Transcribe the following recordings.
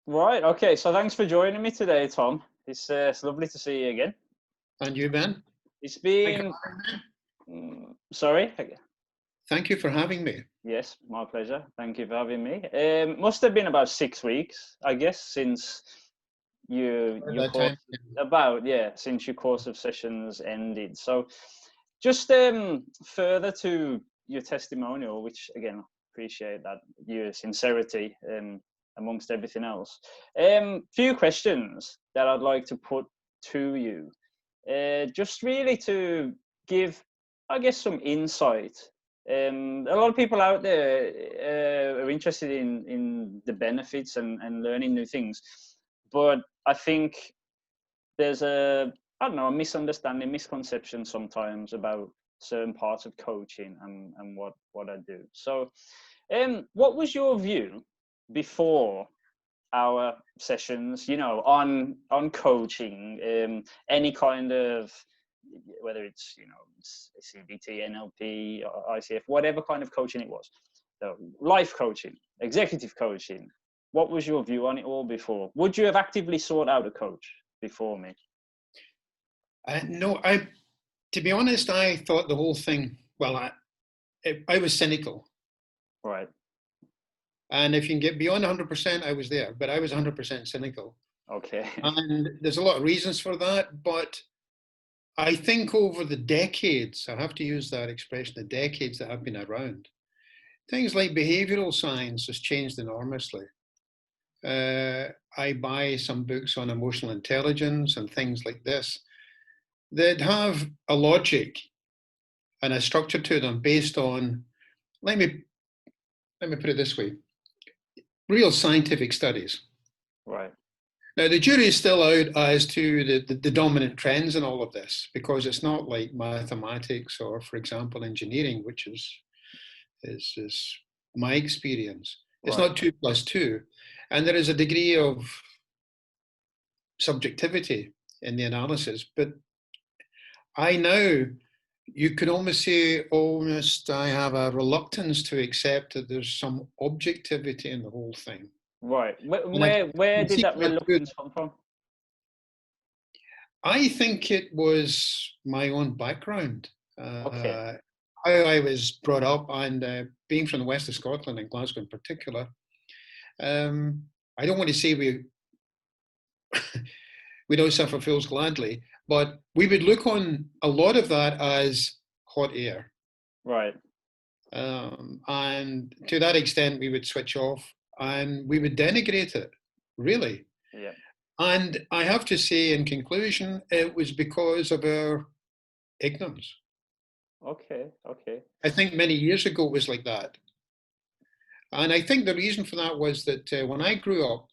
Right. Okay. So thanks for joining me today, Tom. It's lovely to see you again. And you, Ben? It's Thank you been, for having me. sorry. Thank you for having me. Yes, my pleasure. Thank you for having me. Must have been about 6 weeks, I guess, since At your that course time, since your course of sessions ended. So just further to your testimonial, which again appreciate that your sincerity amongst everything else. Few questions that I'd like to put to you, just really to give, I guess, some insight. A lot of people out there are interested in the benefits and learning new things, but I think there's I don't know, a misunderstanding, misconception sometimes about certain parts of coaching and what I do. So, what was your view before our sessions? You know, on coaching, any kind of, whether it's CBT, NLP, or ICF, whatever kind of coaching it was, so life coaching, executive coaching. What was your view on it all before? Would you have actively sought out a coach before me? no, to be honest, I thought the whole thing. Well, I was cynical, Right. and if you can get beyond 100%, I was there, but I was 100% cynical, Okay. and there's a lot of reasons for that. But I think over the decades, I have to use that expression, the decades that have been around, things like behavioral science has changed enormously. I buy some books on emotional intelligence and things like this that have a logic and a structure to them based on, let me put it this way, real scientific studies. Right. Now the jury is still out as to the dominant trends in all of this, because it's not like mathematics or, for example, engineering, which is my experience. It's Right. not 2 plus 2, and there is a degree of subjectivity in the analysis. But I now, you could almost say, almost, I have a reluctance to accept that there's some objectivity in the whole thing. Right. Where, And I where where can did see that that through. reluctance come from? I think it was my own background, Okay. how I was brought up, and being from the west of Scotland and Glasgow in particular. I don't want to say we don't suffer fools gladly, but we would look on a lot of that as hot air. Right. And to that extent, we would switch off and we would denigrate it, really. Yeah. And I have to say, in conclusion, it was because of our ignorance. Okay. Okay. I think many years ago it was like that. And I think the reason for that was that when I grew up,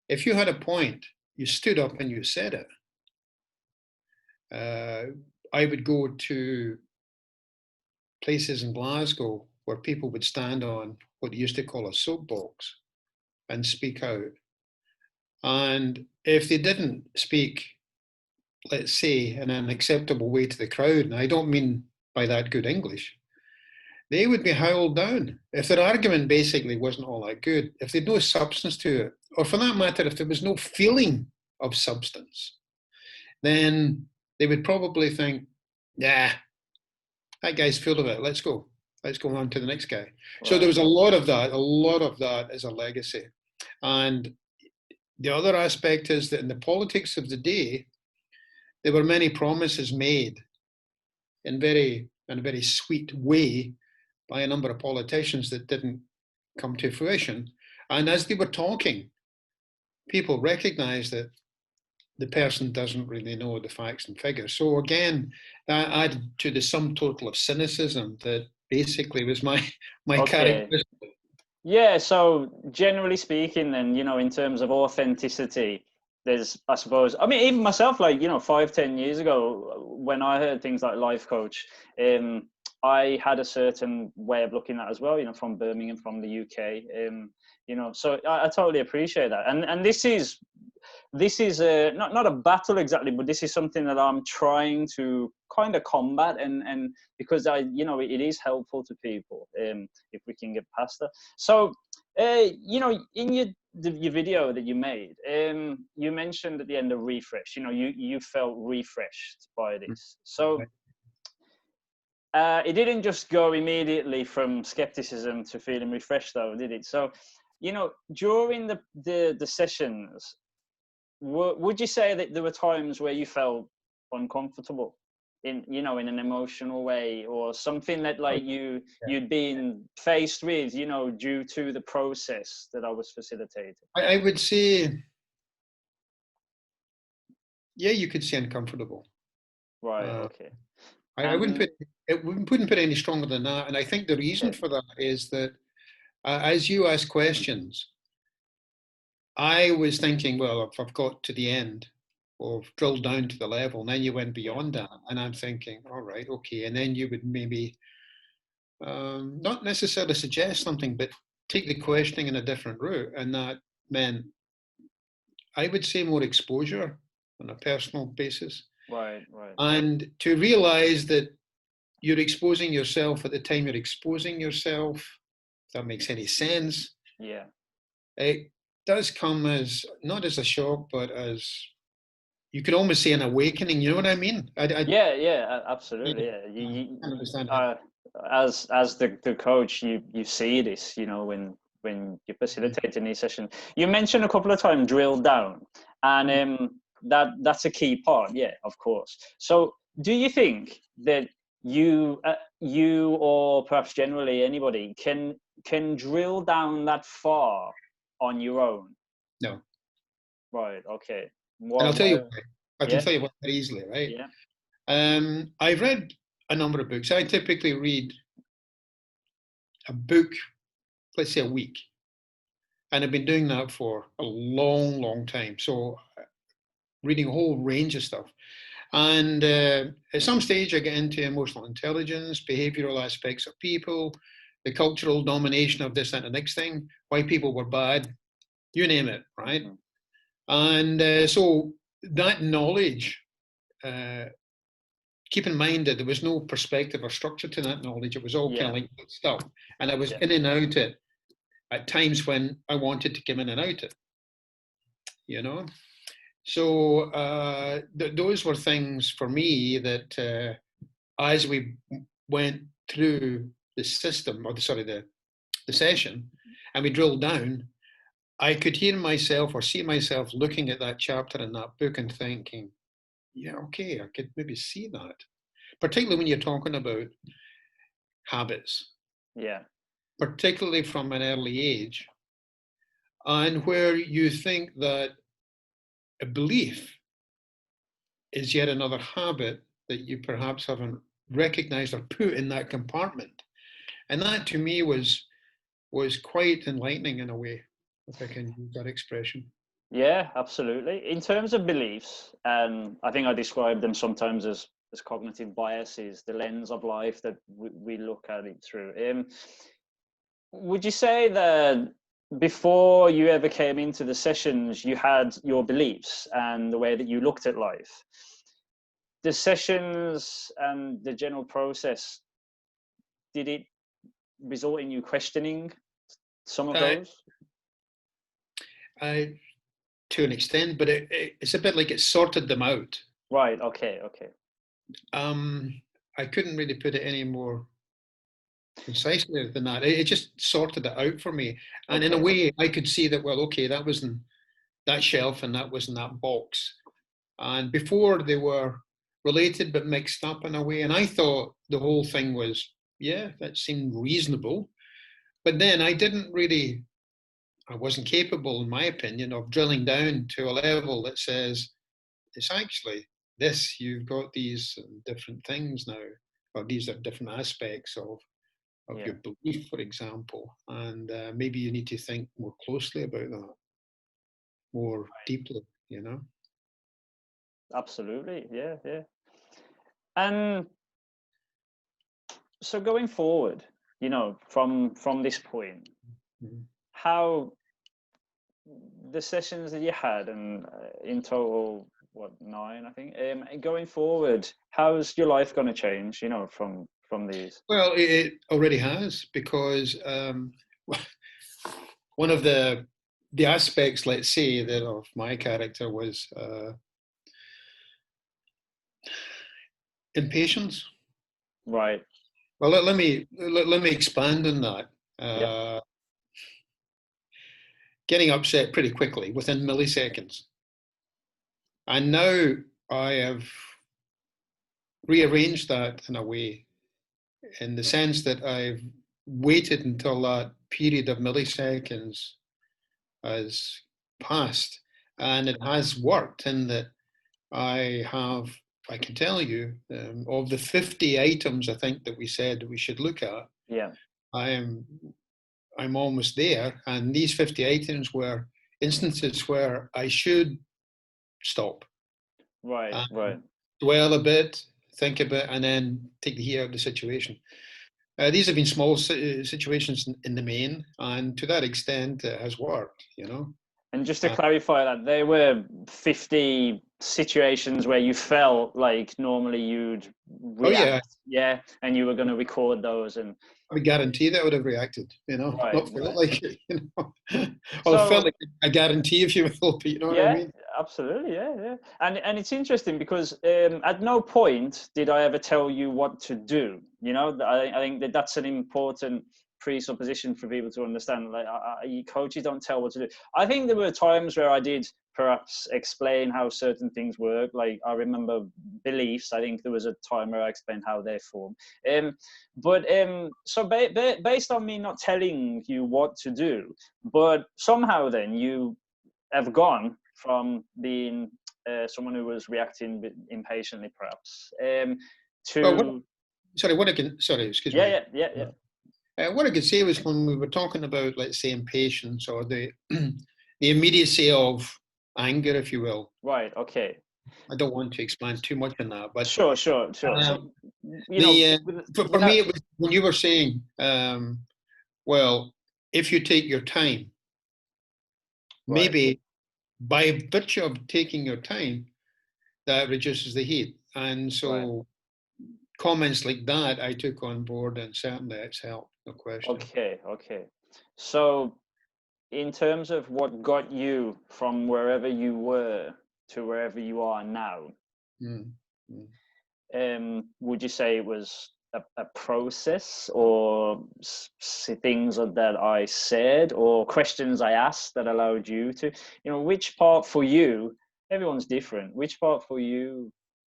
if you had a point, you stood up and you said it. I would go to places in Glasgow where people would stand on what they used to call a soapbox and speak out. And if they didn't speak, let's say, in an acceptable way to the crowd, and I don't mean by that good English, they would be howled down. If their argument basically wasn't all that good, if they had no substance to it, or for that matter, if there was no feeling of substance, then they would probably think, yeah, that guy's full of it. Let's go. Let's go on to the next guy. So there Right. was a lot of that. A lot of that is a legacy. And the other aspect is that in the politics of the day, there were many promises made in a very sweet way by a number of politicians that didn't come to fruition. And as they were talking, people recognized that the person doesn't really know the facts and figures. So again, that added to the sum total of cynicism that basically was my Okay. characteristic. Yeah. So generally speaking, then, in terms of authenticity, there's, I suppose, I mean, even myself, like, 5, 10 years ago, when I heard things like life coach, I had a certain way of looking at it as well, from Birmingham, from the UK. So I totally appreciate that. And this is not a battle exactly, but this is something that I'm trying to kind of combat, and because it is helpful to people, if we can get past that. So in your video that you made, you mentioned at the end of refresh, you felt refreshed by this. So it didn't just go immediately from skepticism to feeling refreshed though, did it? So, during the sessions, would you say that there were times where you felt uncomfortable in an emotional way, or something that like you'd been faced with, due to the process that I was facilitating? I would say, yeah, you could say uncomfortable. Right. Okay. I wouldn't put it any stronger than that. And I think the reason for that is that as you ask questions, I was thinking, well, if I've got to the end or drilled down to the level, and then you went beyond that, and I'm thinking, all right, okay, and then you would maybe not necessarily suggest something, but take the questioning in a different route, and that meant, I would say, more exposure on a personal basis. Right. And to realize that you're exposing yourself at the time you're exposing yourself, if that makes any sense. Yeah. It does come as, not as a shock, but as, you could almost say, an awakening. You know what I mean? Yeah, absolutely. Yeah. You understand as the coach, you see this, when you're facilitating these sessions. You mentioned a couple of times drill down, and that's a key part. Yeah, of course. So, do you think that you or perhaps generally anybody can drill down that far on your own? No. Right. Okay. And I'll tell you why. I can Yeah. tell you why very easily, right? Yeah. I've read a number of books. I typically read a book, let's say a week. And I've been doing that for a long, long time. So reading a whole range of stuff. And at some stage, I get into emotional intelligence, behavioral aspects of people, the cultural domination of this and the next thing, why people were bad, you name it, right? And so that knowledge, keep in mind that there was no perspective or structure to that knowledge. It was all kind of like stuff. And I was in and out it at times when I wanted to come in and out it, So those were things for me that as we went through the system, or the session, and we drilled down, I could hear myself or see myself looking at that chapter in that book and thinking, yeah, okay, I could maybe see that. Particularly when you're talking about habits. Yeah. Particularly from an early age, and where you think that a belief is yet another habit that you perhaps haven't recognized or put in that compartment. And that to me was quite enlightening in a way, if I can use that expression. Yeah, absolutely. In terms of beliefs, I think I describe them sometimes as cognitive biases, the lens of life that we look at it through. Would you say that before you ever came into the sessions, you had your beliefs and the way that you looked at life? The sessions and the general process, did it result in you questioning some of those? To an extent, but it's a bit like it sorted them out. Right. Okay. I couldn't really put it any more concisely than that. It just sorted it out for me, and in a way, I could see that. Well, okay, that was in that shelf, and that was in that box. And before they were related but mixed up in a way, and I thought the whole thing was, yeah, that seemed reasonable. But then I wasn't capable, in my opinion, of drilling down to a level that says, it's actually this, you've got these different things now, or these are different aspects of your belief, for example. And maybe you need to think more closely about that, more deeply, Absolutely. Yeah. And so going forward, from this point, how the sessions that you had, and in total, 9, I think, going forward, how's your life going to change, from these? Well, it already has, because one of the the aspects, let's say, that of my character was impatience. Right. Well, let me expand on that. Yeah. Getting upset pretty quickly within milliseconds. And now I have rearranged that in a way, in the sense that I've waited until that period of milliseconds has passed, and it has worked in that I can tell you, of the 50 items I think that we said we should look at, Yeah. I'm almost there, and these 50 items were instances where I should stop, Right. Right. dwell a bit, think a bit, and then take the heat out of the situation. These have been small situations in the main, and to that extent, it has worked. And just to clarify that, there were 50 situations where you felt like normally you'd Oh yeah, react, yeah, and you were going to record those. And I would guarantee that I would have reacted. right, Not felt right. like it. Or felt So like a guarantee, if you will. But you know what I yeah, mean? absolutely, yeah, yeah. And it's interesting because at no point did I ever tell you what to do. I think that's an important presupposition for people to understand. Like, coaches don't tell what to do. I think there were times where I did perhaps explain how certain things work. Like, I remember beliefs. I think there was a time where I explained how they form. So based on me not telling you what to do, but somehow then you have gone from being someone who was reacting impatiently, perhaps, Well, to sorry, excuse yeah, me. yeah, yeah, yeah. What I could say was, when we were talking about, let's say, impatience, or the the immediacy of anger, if you will. Right. Okay. I don't want to expand too much on that, but Sure, sure, sure. So um, the for without me, it was when you were saying, well, if you take your time, right, maybe by virtue of taking your time, that reduces the heat. And right. so comments like that I took on board, and certainly it's helped, no question. Okay, okay. So in terms of what got you from wherever you were to wherever you are now, Mm, mm. would you say it was a process, or things that I said, or questions I asked that allowed you to, which part for you, everyone's different, which part for you,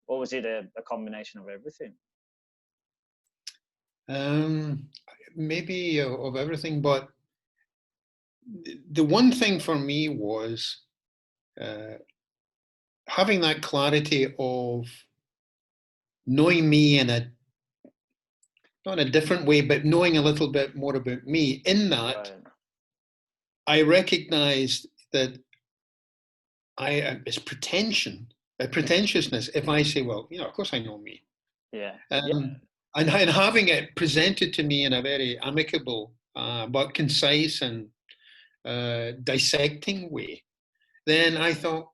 or was it a combination of everything? Um, Maybe of everything, but the one thing for me was uh, having that clarity of knowing me in a, not in a different way, but knowing a little bit more about me. In that, Right. I recognized that it's pretentiousness if I say, well, of course I know me. Yeah. Yeah. Um, and having it presented to me in a very amicable but concise and dissecting way, then I thought,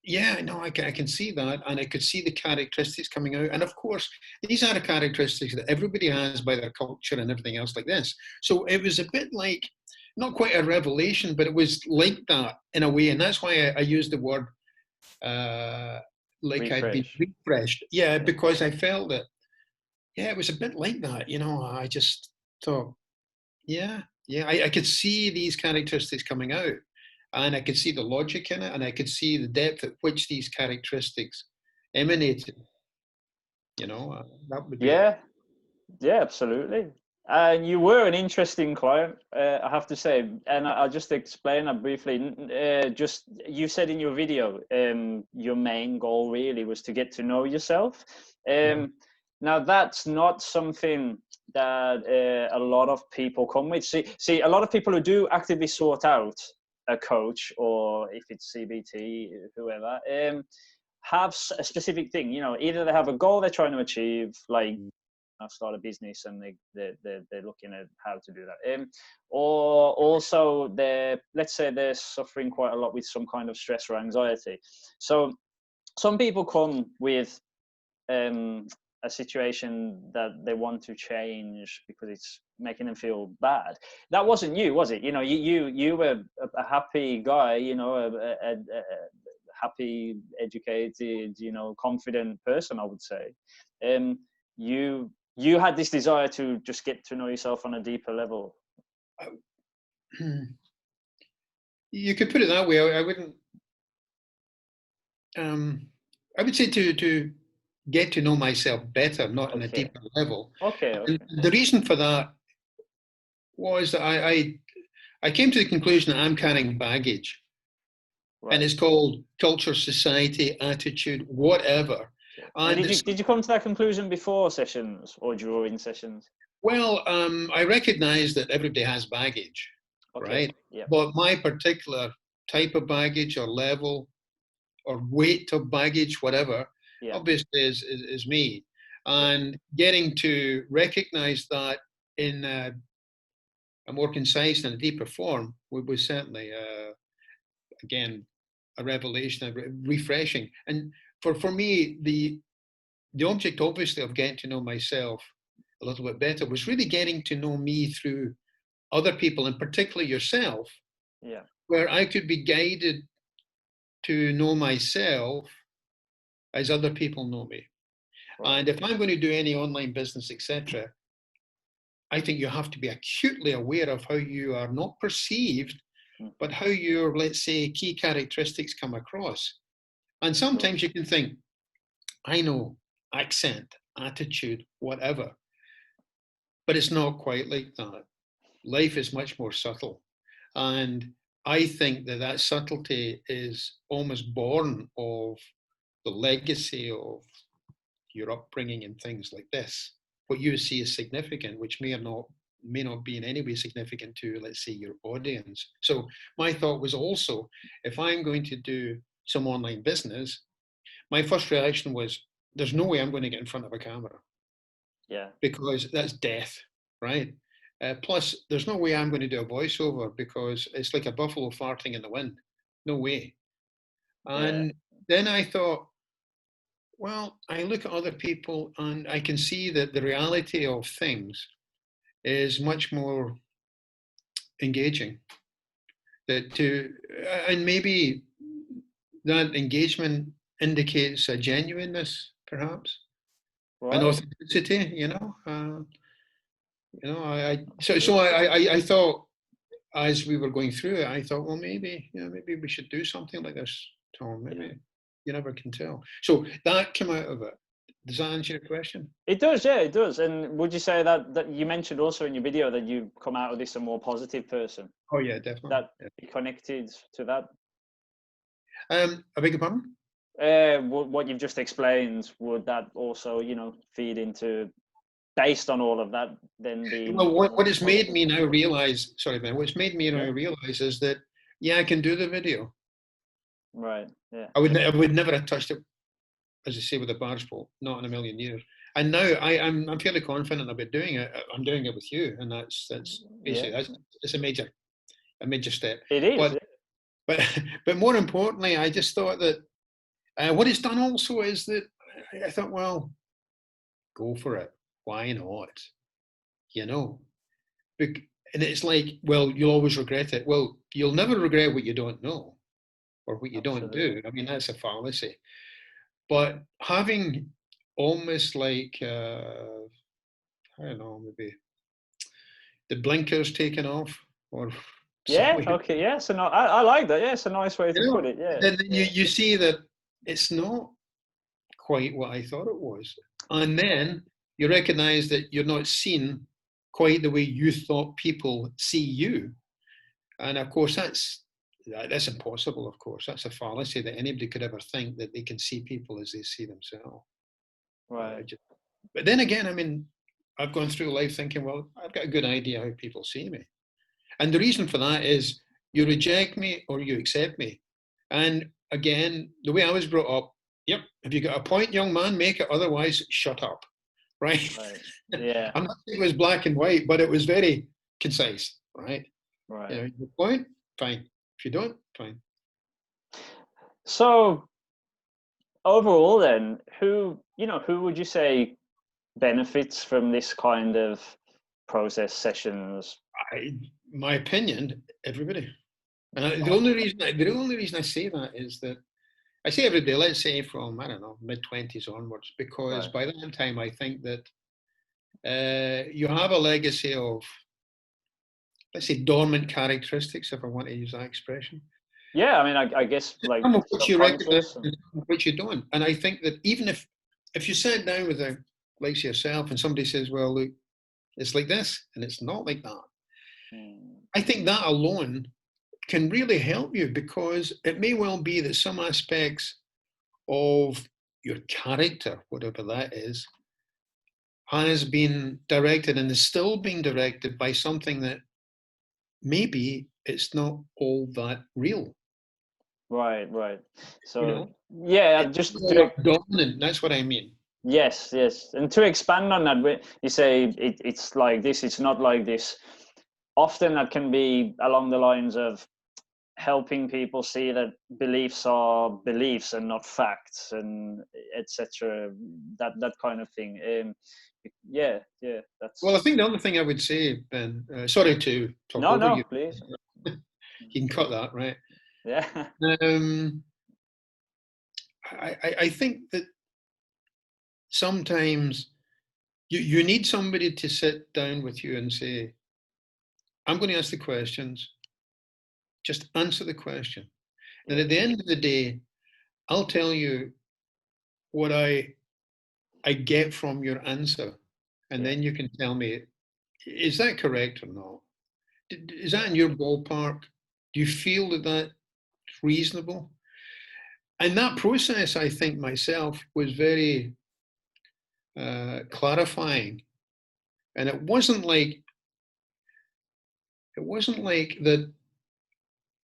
yeah, no, I can see that, and I could see the characteristics coming out. And of course, these are the characteristics that everybody has by their culture and everything else like this. So it was a bit like, not quite a revelation, but it was like that in a way. And that's why I used the word like I'd been Refresh. refreshed. Yeah, Yeah. because I felt that, yeah, it was a bit like that. I just thought, yeah, yeah, I could see these characteristics coming out, and I could see the logic in it, and I could see the depth at which these characteristics emanated. That would be it. Yeah. Yeah, absolutely. And you were an interesting client, I have to say. And I'll just explain that briefly. Just you said in your video, your main goal really was to get to know yourself. Yeah. Now that's not something that a lot of people come with. See, a lot of people who do actively sort out a coach, or if it's CBT, whoever, have a specific thing. Either they have a goal they're trying to achieve, like start a business, and they're looking at how to do that, or also let's say they're suffering quite a lot with some kind of stress or anxiety. So some people come with a a situation that they want to change because it's making them feel bad. That wasn't you, was it? You know, you were a happy guy, you know, a happy, educated, you know, confident person, I would say. You had this desire to just get to know yourself on a deeper level. You could put it that way. I wouldn't. I would say to get to know myself better, not on a Okay. deeper level. Okay. And the reason for that was that I came to the conclusion that I'm carrying baggage, Right. and it's called culture, society, attitude, whatever. And did you come to that conclusion before sessions or during sessions? Well, I recognize that everybody has baggage, Okay. right? Yeah. But my particular type of baggage or level or weight of baggage, whatever, obviously is me. And getting to recognize that in a more concise and a deeper form was certainly, again, a revelation, refreshing. And for me, the object, obviously, of getting to know myself a little bit better was really getting to know me through other people, and particularly yourself, where I could be guided to know myself as other people know me. Right. And if I'm going to do any online business, etc., I think you have to be acutely aware of how you are not perceived, but how your, let's say, key characteristics come across. And sometimes you can think, I know, accent, attitude, whatever, but it's not quite like that. Life is much more subtle. And I think that that subtlety is almost born of the legacy of your upbringing and things like this. What you see is significant, which may not be in any way significant to, let's say, your audience. So my thought was also, if I'm going to do some online business, my first reaction was, there's no way I'm going to get in front of a camera. Yeah. Because that's death, right? Plus, there's no way I'm going to do a voiceover because it's like a buffalo farting in the wind. No way. And then I thought, well, I look at other people and I can see that the reality of things is much more engaging. And maybe that engagement indicates a genuineness, perhaps, an authenticity. I thought, as we were going through it, I thought, well, maybe we should do something like this, Tom. Maybe you never can tell. So that came out of it. Does that answer your question? It does, yeah, it does. And would you say that you mentioned also in your video that you come out of this a more positive person? Oh yeah, definitely. That be connected to that? I beg your pardon? What you've just explained, would that also, feed into, based on all of that, then be? Well, what it's made me now realize, sorry, Ben, what's made me now realize is that, I can do the video. Right, yeah. I would never have touched it, as I say, with a barge pole, not in a million years. And now I'm fairly confident about doing it. I'm doing it with you, and that's basically it's a major step. It is. But more importantly, I just thought that what it's done also is that I thought, well, go for it. Why not? And it's like, well, you'll always regret it. Well, you'll never regret what you don't know or what you don't do. I mean, that's a fallacy. But having almost like, I don't know, maybe the blinkers taken off or something. Okay, yeah. So I like that. Yeah, it's a nice way to put it. Yeah. Then you see that it's not quite what I thought it was. And then you recognize that you're not seen quite the way you thought people see you. And of course, that's impossible, of course. That's a fallacy that anybody could ever think that they can see people as they see themselves. Right. But then again, I mean, I've gone through life thinking, well, I've got a good idea how people see me. And the reason for that is you reject me or you accept me. And again, the way I was brought up, yep, if you got a point, young man, make it. Otherwise, shut up. Right? Yeah. I'm not saying it was black and white, but it was very concise. Right? Right. Your point, fine. If you don't, fine. So overall then, who would you say benefits from this kind of process sessions? My opinion, everybody. And the only reason I say that is that I say everybody, let's say from, I don't know, mid-20s onwards, because Right. by that time I think that you have a legacy of, let's say, dormant characteristics, if I want to use that expression. Yeah, I mean, I guess like Some of which you recognize subconscious. and some of which you don't. And I think that even if you sat down with a like yourself and somebody says, well, look, it's like this and it's not like that, I think that alone can really help you, because it may well be that some aspects of your character, whatever that is, has been directed and is still being directed by something that maybe it's not all that real. Right. You So know, yeah, it's just all to that dominant. That's what I mean. yes, and to expand on that, you say it's like this, it's not like this. Often that can be along the lines of helping people see that beliefs are beliefs and not facts, and etc. That kind of thing. Yeah, Well, I that's think the other thing I would say, Ben, sorry to talk over no, you. please. You can cut that, right? Yeah, Um, I think that sometimes you need somebody to sit down with you and say, I'm going to ask the questions, just answer the question. And yeah, at the end of the day, I'll tell you what I get from your answer. And yeah, then you can tell me, is that correct or not? Is that yeah, in your ballpark? Do you feel that that's reasonable? And that process, I think myself, was very clarifying. And it wasn't like that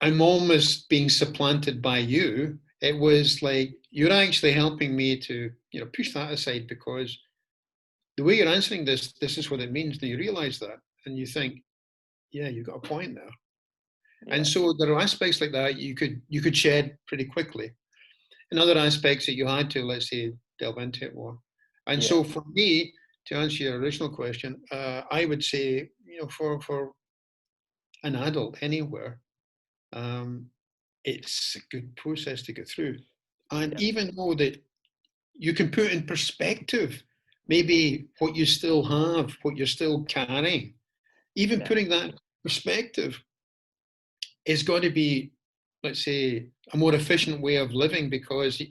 I'm almost being supplanted by you. It was like you're actually helping me to, push that aside, because the way you're answering this is what it means. And you realize that, and you think, yeah, you've got a point there. And yeah, so there are aspects like that you could shed pretty quickly, and other aspects that you had to, let's say, delve into it more. And yeah, so for me, to answer your original question, I would say, for an adult anywhere, um, it's a good process to go through. And yeah, even though that you can put in perspective maybe what you still have, what you're still carrying, even yeah, putting that in perspective is going to be, let's say, a more efficient way of living, because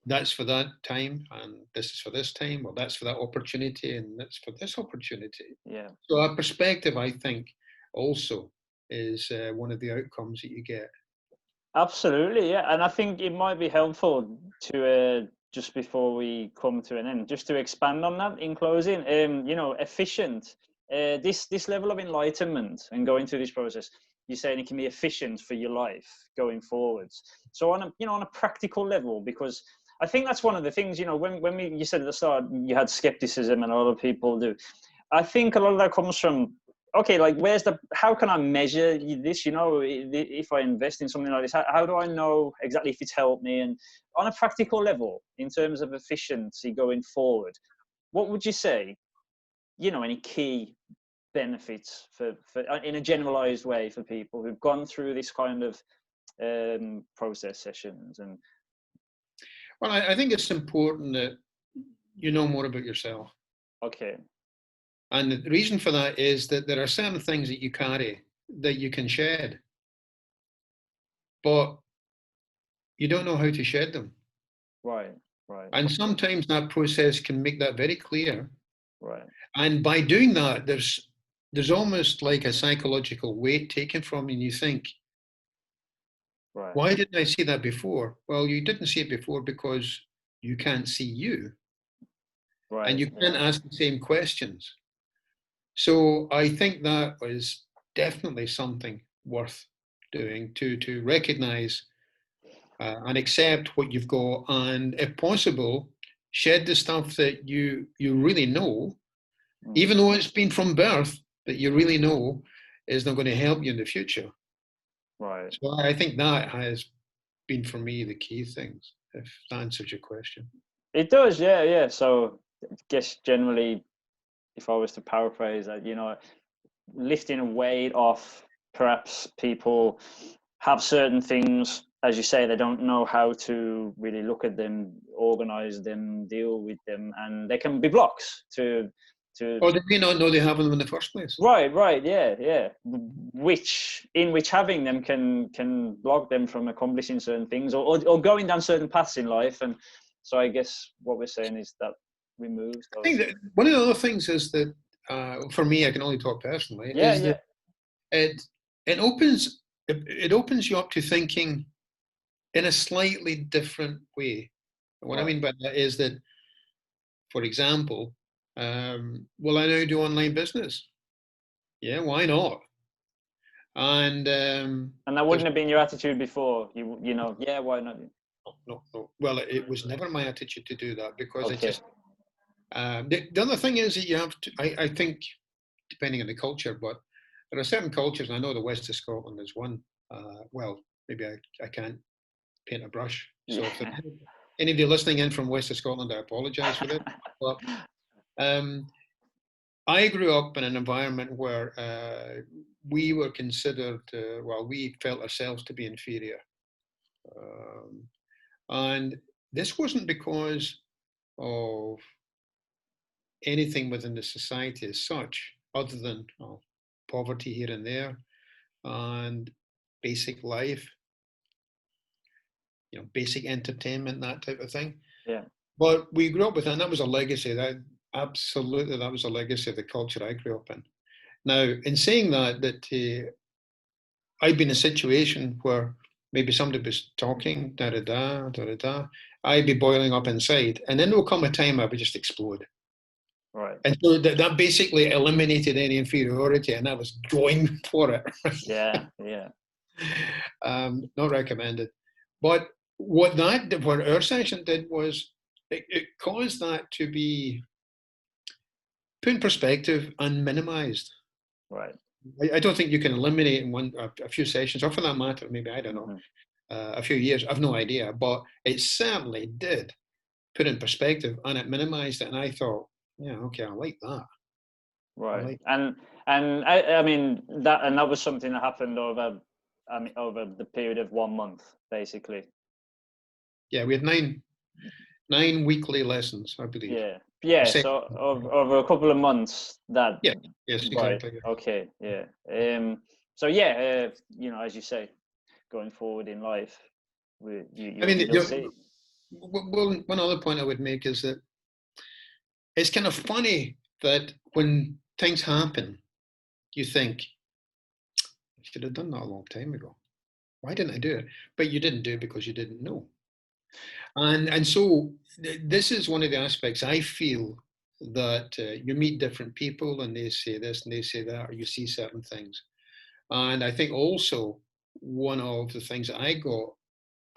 that's for that time and this is for this time, or that's for that opportunity and that's for this opportunity. yeah. So a perspective, I think, also is one of the outcomes that you get. Absolutely, yeah. And I think it might be helpful to just before we come to an end, just to expand on that in closing. Efficient. This level of enlightenment and going through this process, you're saying it can be efficient for your life going forwards. So on a practical level, because I think that's one of the things. When you said at the start you had skepticism, and a lot of people do. I think a lot of that comes from, okay, like how can I measure this? If I invest in something like this, how do I know exactly if it's helped me? And on a practical level, in terms of efficiency going forward, what would you say, any key benefits for in a generalized way for people who've gone through this kind of process sessions? And Well, I think it's important that you know more about yourself. okay, And the reason for that is that there are certain things that you carry that you can shed, but you don't know how to shed them. right, And sometimes that process can make that very clear. right, And by doing that, there's almost like a psychological weight taken from you, and you think, right, why didn't I see that before? Well, you didn't see it before because you can't see you, and right, you can't ask the same questions. So I think that was definitely something worth doing, to recognize and accept what you've got, and if possible, shed the stuff that you really know, even though it's been from birth, that you really know is not going to help you in the future. right. So I think that has been for me the key things, if that answers your question. It does, yeah, yeah. So I guess generally, if I was to paraphrase that, you know, lifting a weight off, perhaps people have certain things, as you say, they don't know how to really look at them, organize them, deal with them, and they can be blocks to Or they may not know they have them in the first place. right, yeah, yeah. Which having them can block them from accomplishing certain things, or going down certain paths in life. And so I guess what we're saying is that removes I think those. that one of the other things is that, for me, I can only talk personally, Yeah, is yeah, that it opens you up to thinking in a slightly different way. And what I right. mean by that is that, for example, will I now do online business? Yeah, why not? And And that there's wouldn't have been your attitude before. You know, yeah, why not? no. Well, it was never my attitude to do that because I Okay. just. The other thing is that you have to. I think, depending on the culture, but there are certain cultures, and I know the west of Scotland is one. Well, maybe I can't paint a brush. So if Yeah. there's anybody listening in from west of Scotland, I apologise for this. But um, I grew up in an environment where we were considered, well, we felt ourselves to be inferior. Um, and this wasn't because of anything within the society as such, other than poverty here and there and basic life, basic entertainment, that type of thing. Yeah. But we grew up with that, and that was a legacy. That was a legacy of the culture I grew up in. Now, in saying that I'd been in a situation where maybe somebody was talking, da da da da da da, I'd be boiling up inside, and then there will come a time I would just explode. Right. And so that basically eliminated any inferiority, and I was going for it. Yeah. Yeah. Not recommended. But what our session did was it caused that to be put in perspective and minimized. Right. I don't think you can eliminate in a few sessions, or for that matter, maybe, I don't know, Hmm. a few years. I've no idea, but it certainly did put in perspective, and it minimized it. And I thought, yeah, okay, I like that. I Right. like. And I mean that was something that happened over, I mean, over the period of 1 month, basically. Yeah, we had nine weekly lessons, I believe. Yeah. Yeah. Same. So over a couple of months, that. Yeah. Yes, Right. exactly. Okay. Yeah. So yeah, you know, as you say, going forward in life, I mean, you'll see. well, one other point I would make is that it's kind of funny that when things happen, you think, I should have done that a long time ago. Why didn't I do it? But you didn't do it because you didn't know. And so this is one of the aspects I feel that you meet different people and they say this and they say that, or you see certain things. And I think also one of the things that I got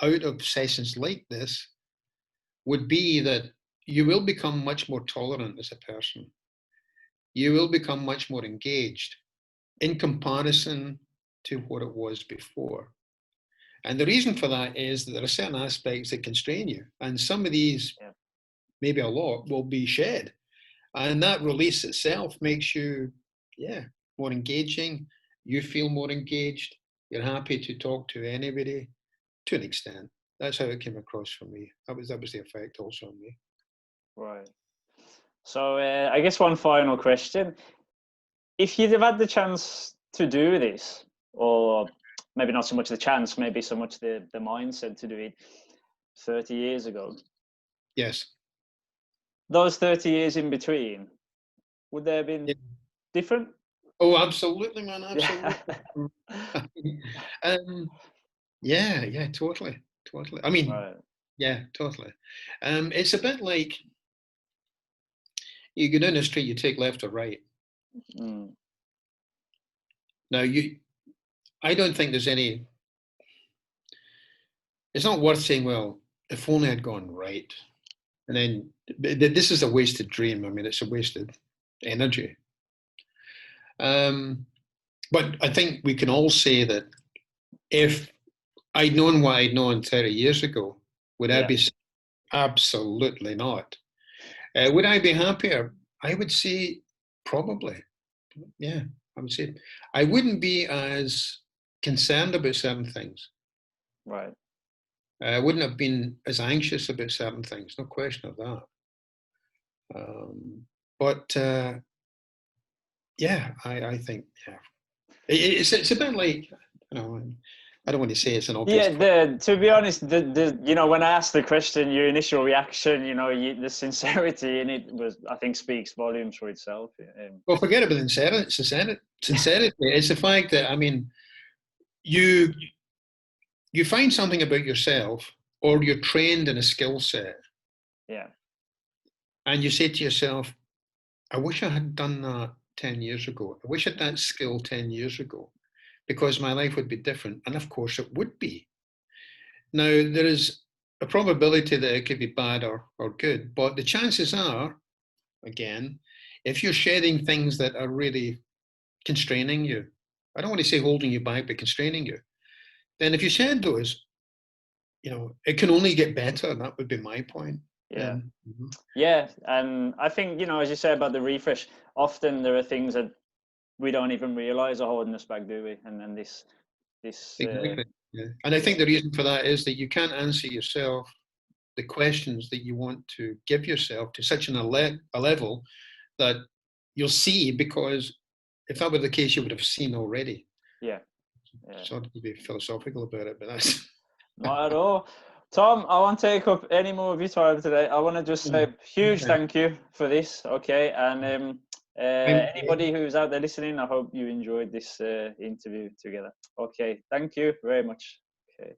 out of sessions like this would be that you will become much more tolerant as a person. You will become much more engaged in comparison to what it was before. And the reason for that is that there are certain aspects that constrain you. And some of these, Yeah. maybe a lot, will be shed. And that release itself makes you, yeah, more engaging. You feel more engaged. You're happy to talk to anybody to an extent. That's how it came across for me. That was the effect also on me. Right. So I guess one final question: if you'd have had the chance to do this, or maybe not so much the chance, maybe so much the mindset to do it 30 years ago, Yes. those 30 years in between, would they have Yeah. been different? Oh, absolutely, man. Yeah. Absolutely. um, yeah, totally. Totally. I mean, Right. yeah, totally. It's a bit like you go down the street, you take left or right. Mm. Now, I don't think there's any. It's not worth saying, well, if only I'd gone right, and then this is a wasted dream. I mean, it's a wasted energy. But I think we can all say that if I'd known what I'd known 30 years ago, would I Yeah. be Absolutely not. Would I be happier? I would say probably. Yeah, I would say I wouldn't be as concerned about certain things. Right. I wouldn't have been as anxious about certain things. No question of that. But yeah, I think yeah, it's a bit like, you know, I don't want to say it's an obvious. Yeah, to be honest, you know, when I asked the question, your initial reaction, you know, the sincerity in it was, I think, speaks volumes for itself. Well, forget about sincerity. Sincerity. It's the fact that, I mean, you you find something about yourself, or you're trained in a skill set, Yeah. and you say to yourself, I wish I had done that 10 years ago. I wish I had that skill 10 years ago, because my life would be different. And of course it would be. Now, there is a probability that it could be bad or good, but the chances are, again, if you're shedding things that are really constraining you, I don't want to say holding you back, but constraining you, then if you shed those, you know, it can only get better. That would be my point. Yeah. Mhm. Yeah. And I think, you know, as you say about the refresh, often there are things that we don't even realize are holding us back, do we? And then this, Exactly. Yeah. And I yeah, think the reason for that is that you can't answer yourself the questions that you want to give yourself to such a level that you'll see, because if that were the case, you would have seen already. yeah, yeah. Sort of to be philosophical about it, but that's Not at all. Tom, I won't take up any more of your time today. I want to just say huge okay. thank you for this. Okay. And I'm, anybody who's out there listening, I hope you enjoyed this interview together. Okay. Thank you very much. Okay.